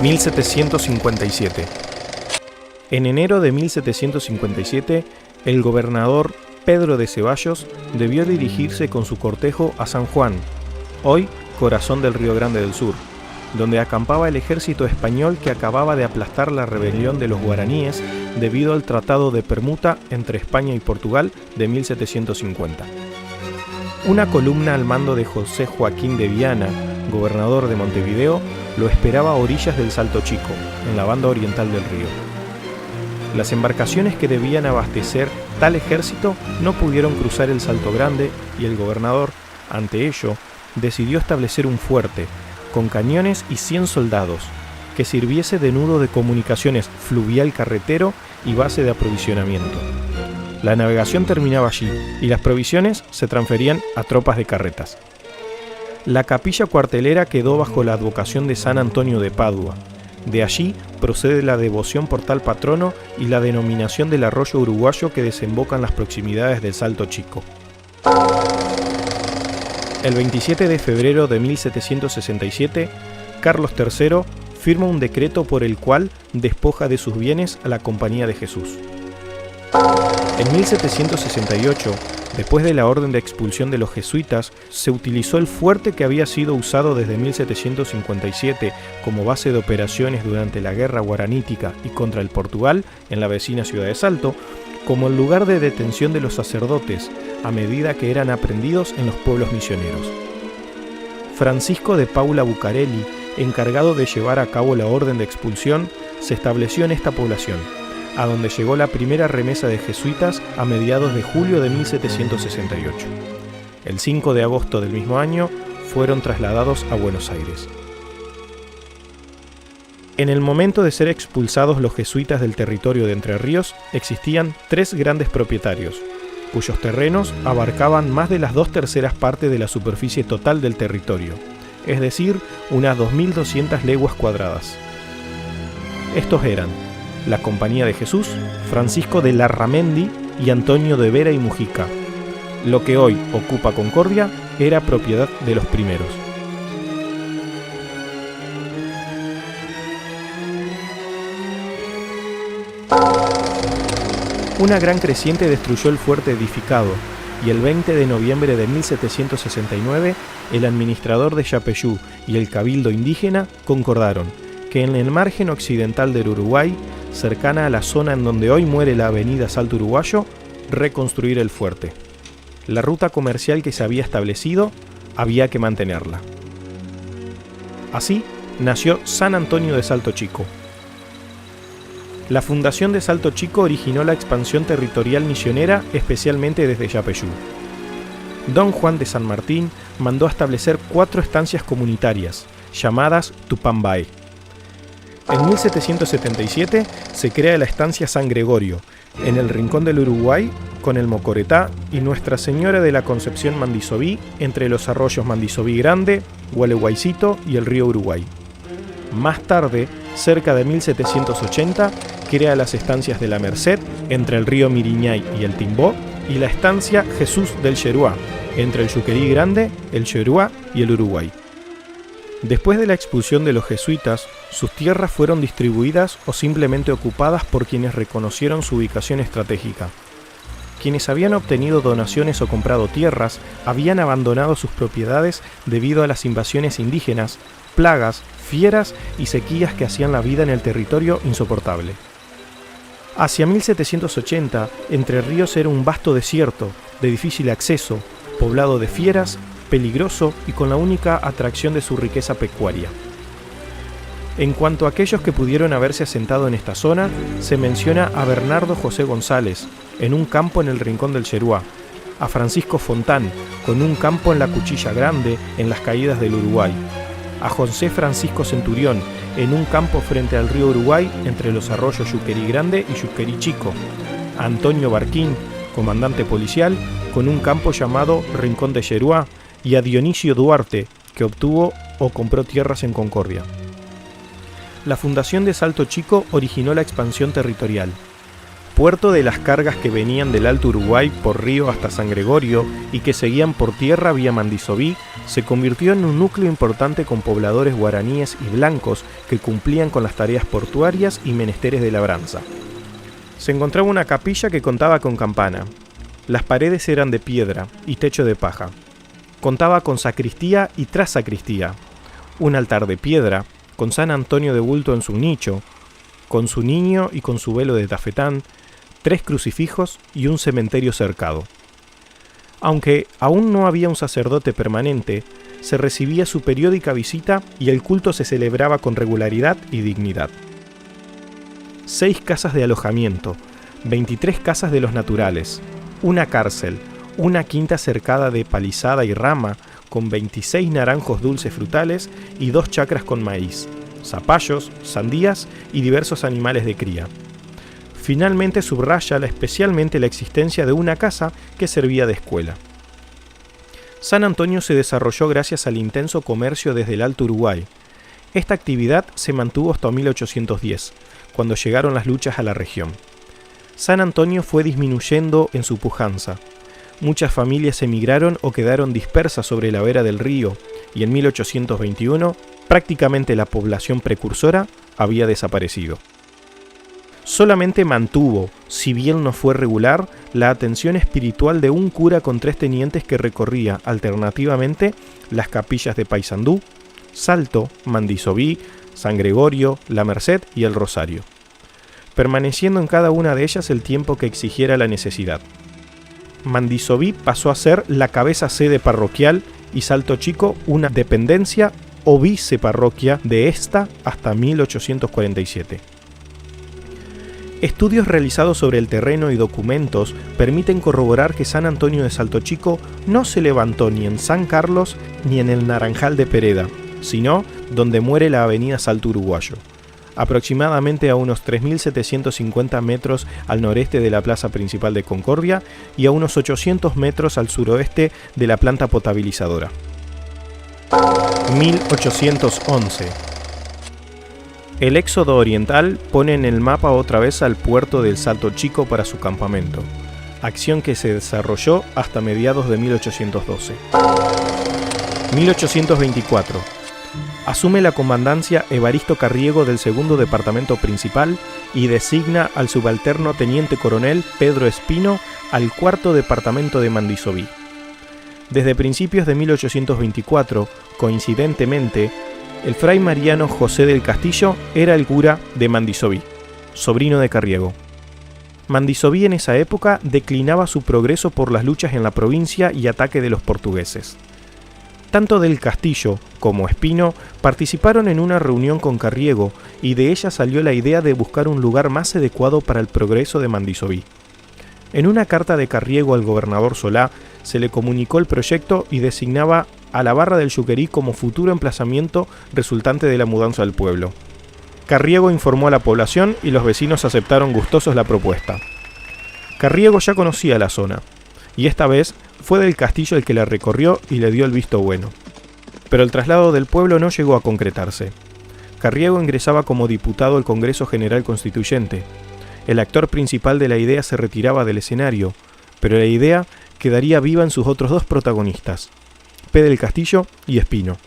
1757. En enero de 1757, el gobernador Pedro de Ceballos debió dirigirse con su cortejo a San Juan, hoy corazón del Río Grande del Sur, donde acampaba el ejército español que acababa de aplastar la rebelión de los guaraníes debido al Tratado de Permuta entre España y Portugal de 1750. Una columna al mando de José Joaquín de Viana, gobernador de Montevideo, lo esperaba a orillas del Salto Chico, en la banda oriental del río. Las embarcaciones que debían abastecer tal ejército no pudieron cruzar el Salto Grande y el gobernador, ante ello, decidió establecer un fuerte, con cañones y 100 soldados, que sirviese de nudo de comunicaciones fluvial carretero y base de aprovisionamiento. La navegación terminaba allí y las provisiones se transferían a tropas de carretas. La capilla cuartelera quedó bajo la advocación de San Antonio de Padua. De allí procede la devoción por tal patrono y la denominación del arroyo uruguayo que desemboca en las proximidades del Salto Chico. El 27 de febrero de 1767, Carlos III firma un decreto por el cual despoja de sus bienes a la Compañía de Jesús. En 1768, después de la orden de expulsión de los jesuitas, se utilizó el fuerte que había sido usado desde 1757 como base de operaciones durante la Guerra Guaranítica y contra el Portugal en la vecina ciudad de Salto, como el lugar de detención de los sacerdotes, a medida que eran aprehendidos en los pueblos misioneros. Francisco de Paula Bucarelli, encargado de llevar a cabo la orden de expulsión, se estableció en esta población, a donde llegó la primera remesa de jesuitas a mediados de julio de 1768. El 5 de agosto del mismo año fueron trasladados a Buenos Aires. En el momento de ser expulsados los jesuitas del territorio de Entre Ríos, existían 3 grandes propietarios, cuyos terrenos abarcaban más de las 2/3 partes de la superficie total del territorio, es decir, unas 2.200 leguas cuadradas. Estos eran la Compañía de Jesús, Francisco de Larramendi y Antonio de Vera y Mujica. Lo que hoy ocupa Concordia era propiedad de los primeros. Una gran creciente destruyó el fuerte edificado, y el 20 de noviembre de 1769, el administrador de Yapeyú y el cabildo indígena concordaron que en el margen occidental del Uruguay, cercana a la zona en donde hoy muere la avenida Salto Uruguayo, reconstruir el fuerte. La ruta comercial que se había establecido había que mantenerla. Así nació San Antonio de Salto Chico. La fundación de Salto Chico originó la expansión territorial misionera, especialmente desde Yapeyú. Don Juan de San Martín mandó a establecer 4 estancias comunitarias, llamadas Tupambaé. En 1777 se crea la estancia San Gregorio, en el rincón del Uruguay, con el Mocoretá y Nuestra Señora de la Concepción Mandisobí, entre los arroyos Mandisobí Grande, Gualeguaycito y el río Uruguay. Más tarde, cerca de 1780, crea las estancias de la Merced, entre el río Miriñay y el Timbó, y la estancia Jesús del Yeruá, entre el Yuquerí Grande, el Yeruá y el Uruguay. Después de la expulsión de los jesuitas, sus tierras fueron distribuidas o simplemente ocupadas por quienes reconocieron su ubicación estratégica. Quienes habían obtenido donaciones o comprado tierras habían abandonado sus propiedades debido a las invasiones indígenas, plagas, fieras y sequías que hacían la vida en el territorio insoportable. Hacia 1780, Entre Ríos era un vasto desierto, de difícil acceso, poblado de fieras, peligroso y con la única atracción de su riqueza pecuaria. En cuanto a aquellos que pudieron haberse asentado en esta zona, se menciona a Bernardo José González, en un campo en el Rincón del Yeruá, a Francisco Fontán, con un campo en la Cuchilla Grande, en las caídas del Uruguay, a José Francisco Centurión, en un campo frente al río Uruguay, entre los arroyos Yuquerí Grande y Yuquerí Chico, a Antonio Barquín, comandante policial, con un campo llamado Rincón de Yeruá, y a Dionisio Duarte, que obtuvo o compró tierras en Concordia. La fundación de Salto Chico originó la expansión territorial. puerto de las cargas que venían del Alto Uruguay por río hasta San Gregorio y que seguían por tierra vía Mandisoví, se convirtió en un núcleo importante con pobladores guaraníes y blancos que cumplían con las tareas portuarias y menesteres de labranza. Se encontraba una capilla que contaba con campana. Las paredes eran de piedra y techo de paja. Contaba con sacristía y trassacristía, un altar de piedra, con San Antonio de bulto en su nicho, con su niño y con su velo de tafetán, 3 crucifijos y un cementerio cercado. Aunque aún no había un sacerdote permanente, se recibía su periódica visita y el culto se celebraba con regularidad y dignidad. 6 casas de alojamiento, 23 casas de los naturales, una cárcel, una quinta cercada de palizada y rama, con 26 naranjos dulces frutales y 2 chacras con maíz, zapallos, sandías y diversos animales de cría. Finalmente subraya especialmente la existencia de una casa que servía de escuela. San Antonio se desarrolló gracias al intenso comercio desde el Alto Uruguay. Esta actividad se mantuvo hasta 1810, cuando llegaron las luchas a la región. San Antonio fue disminuyendo en su pujanza. Muchas familias emigraron o quedaron dispersas sobre la vera del río, y en 1821 prácticamente la población precursora había desaparecido. Solamente mantuvo, si bien no fue regular, la atención espiritual de un cura con 3 tenientes que recorría alternativamente las capillas de Paysandú, Salto, Mandisoví, San Gregorio, La Merced y el Rosario, permaneciendo en cada una de ellas el tiempo que exigiera la necesidad. Mandisoví pasó a ser la cabeza sede parroquial y Salto Chico una dependencia o viceparroquia de esta hasta 1847. Estudios realizados sobre el terreno y documentos permiten corroborar que San Antonio de Salto Chico no se levantó ni en San Carlos ni en el Naranjal de Pereda, sino donde muere la avenida Salto Uruguayo, aproximadamente a unos 3.750 metros al noreste de la plaza principal de Concordia y a unos 800 metros al suroeste de la planta potabilizadora. 1811. El éxodo oriental pone en el mapa otra vez al puerto del Salto Chico para su campamento, acción que se desarrolló hasta mediados de 1812. 1824. Asume la comandancia Evaristo Carriego del segundo departamento principal y designa al subalterno teniente coronel Pedro Espino al cuarto departamento de Mandisoví. Desde principios de 1824, coincidentemente, el fray mariano José del Castillo era el cura de Mandisoví, sobrino de Carriego. Mandisoví en esa época declinaba su progreso por las luchas en la provincia y ataque de los portugueses. Tanto del Castillo como Espino participaron en una reunión con Carriego y de ella salió la idea de buscar un lugar más adecuado para el progreso de Mandisoví. En una carta de Carriego al gobernador Solá se le comunicó el proyecto y designaba a la Barra del Yuquerí como futuro emplazamiento resultante de la mudanza del pueblo. Carriego informó a la población y los vecinos aceptaron gustosos la propuesta. Carriego ya conocía la zona, y esta vez fue del Castillo el que la recorrió y le dio el visto bueno. Pero el traslado del pueblo no llegó a concretarse. Carriego ingresaba como diputado al Congreso General Constituyente. El actor principal de la idea se retiraba del escenario, pero la idea quedaría viva en sus otros 2 protagonistas, P. del Castillo y Espino.